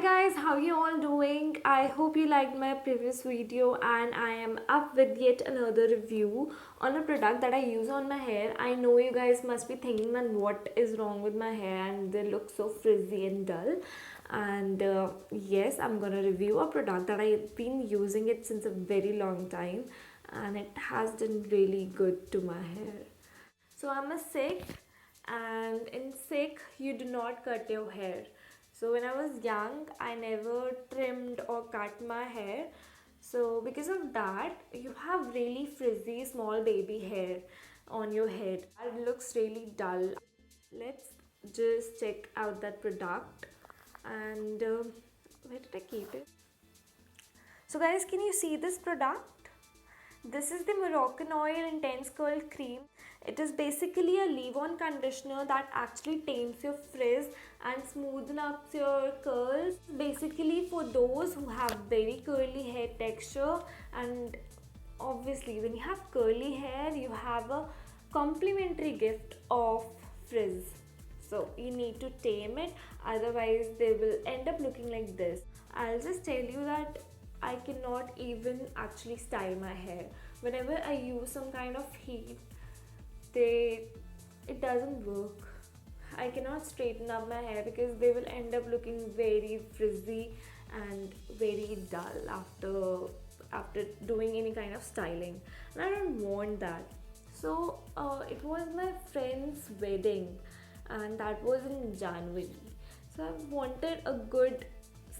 guys, how you all doing? I hope you liked my previous video and I am up with yet another review on a product that I use on my hair. I know you guys must be thinking that what is wrong with my hair and they look so frizzy and dull. And yes, I'm gonna review a product that I've been using it since a very long time and it has done really good to my hair. So I'm a Sikh, and in Sikh, you do not cut your hair. So when I was young, I never trimmed or cut my hair. So because of that, you have really frizzy small baby hair on your head. It looks really dull. Let's just check out that product. And where did I keep it? So guys, can you see this product? This is the Moroccan Oil Intense Curl Cream. It is basically a leave-on conditioner that actually tames your frizz and smoothens up your curls. Basically for those who have very curly hair texture, and obviously when you have curly hair, you have a complimentary gift of frizz. So you need to tame it, otherwise they will end up looking like this. I'll just tell you that I cannot even actually style my hair. Whenever I use some kind of heat, it doesn't work. I cannot straighten up my hair because they will end up looking very frizzy and very dull after doing any kind of styling, and I don't want that. So it was my friend's wedding, and that was in January. So I wanted a good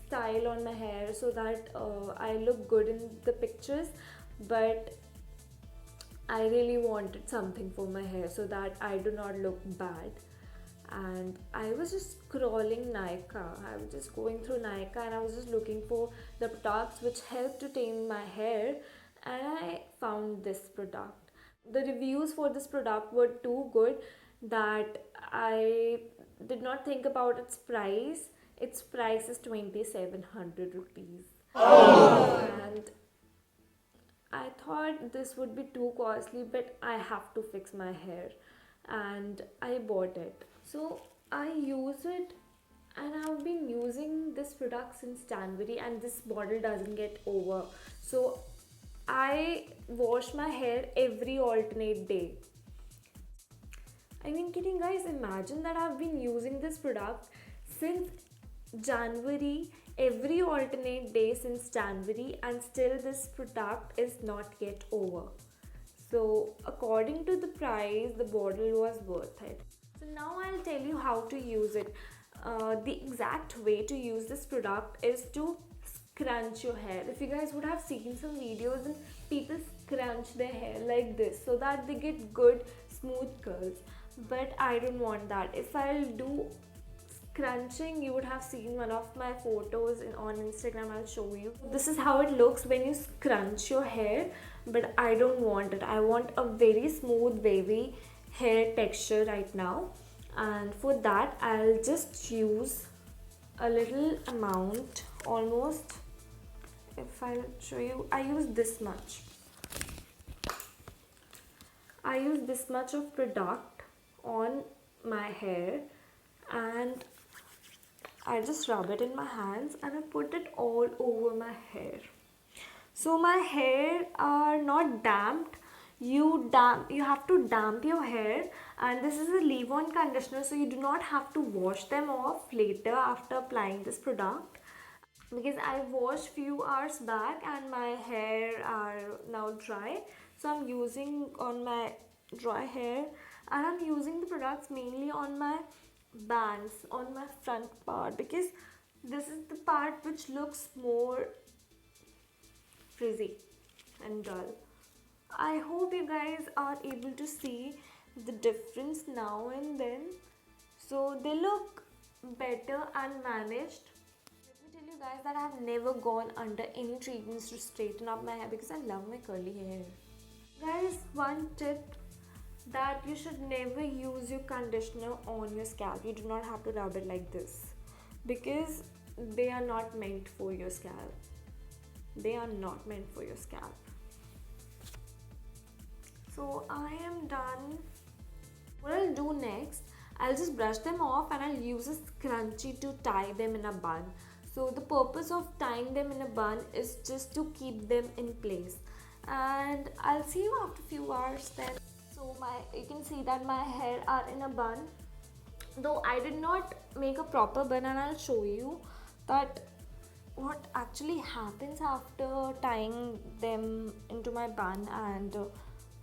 style on my hair so that I look good in the pictures, but I really wanted something for my hair so that I do not look bad. And I was just scrolling Nykaa. I was just going through Nykaa and I was just looking for the products which help to tame my hair, and I found this product. The reviews for this product were too good that I did not think about its price. Its price is 2700 rupees. And I thought this would be too costly, but I have to fix my hair and I bought it. So I use it and I've been using this product since January and this bottle doesn't get over. So I wash my hair every alternate day. I mean, can you guys imagine that I've been using this product since January, every alternate day since January, and still this product is not yet over. So, according to the price, the bottle was worth it. So, now I'll tell you how to use it. The exact way to use this product is to scrunch your hair. If you guys would have seen some videos, and people scrunch their hair like this so that they get good smooth curls, but I don't want that. If I'll do scrunching, you would have seen one of my photos on Instagram. I'll show you. This is how it looks when you scrunch your hair, but I don't want it. I want a very smooth wavy hair texture right now, and for that I'll just use a little amount, almost, if I'll show you, I use this much. I use this much of product on my hair and I just rub it in my hands and I put it all over my hair. So my hair are not damped. You have to damp your hair, and this is a leave-on conditioner, so you do not have to wash them off later after applying this product. Because I washed few hours back and my hair are now dry, so I'm using on my dry hair, and I'm using the products mainly on my bangs, on my front part, because this is the part which looks more frizzy and dull. I hope you guys are able to see the difference now and then. So they look better and managed. Let me tell you guys that I have never gone under any treatments to straighten up my hair because I love my curly hair. Guys, one tip, that you should never use your conditioner on your scalp. You do not have to rub it like this because they are not meant for your scalp. They are not meant for your scalp. So I am done. What I'll do next, I'll just brush them off and I'll use a scrunchie to tie them in a bun. So the purpose of tying them in a bun is just to keep them in place. And I'll see you after few hours then. So you can see that my hair are in a bun. Though I did not make a proper bun, and I'll show you that what actually happens after tying them into my bun and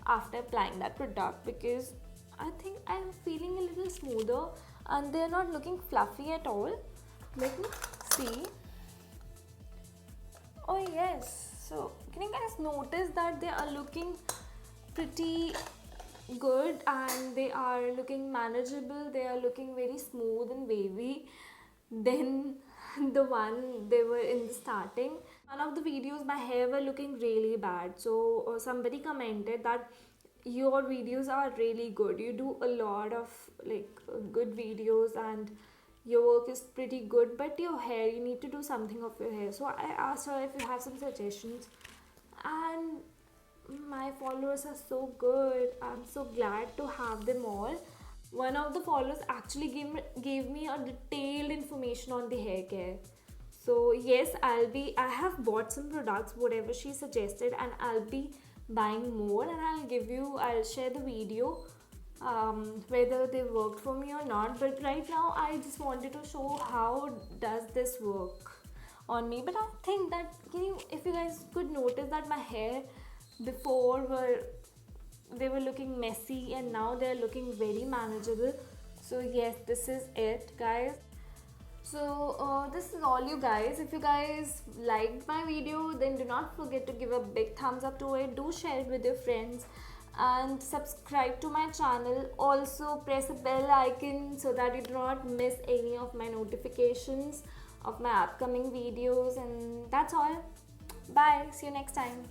after applying that product, because I think I'm feeling a little smoother and they're not looking fluffy at all. Let me see. Oh yes, so can you guys notice that they are looking pretty good and they are looking manageable, they are looking very smooth and wavy than the one they were in the starting. One of the videos my hair were looking really bad, so somebody commented that your videos are really good, you do a lot of good videos and your work is pretty good, but your hair, you need to do something of your hair. So I asked her if you have some suggestions, and my followers are so good. I'm so glad to have them all. One of the followers actually gave me a detailed information on the hair care. So yes, I have bought some products, whatever she suggested, and I'll be buying more, and I'll share the video whether they worked for me or not. But right now I just wanted to show how does this work on me. But I think that if you guys could notice that my hair before they were looking messy and now they're looking very manageable. So yes, this is it, guys. So this is all, you guys. If you guys liked my video, then do not forget to give a big thumbs up to it. Do share it with your friends and subscribe to my channel. Also press a bell icon so that you do not miss any of my notifications of my upcoming videos. And that's all. Bye. See you next time.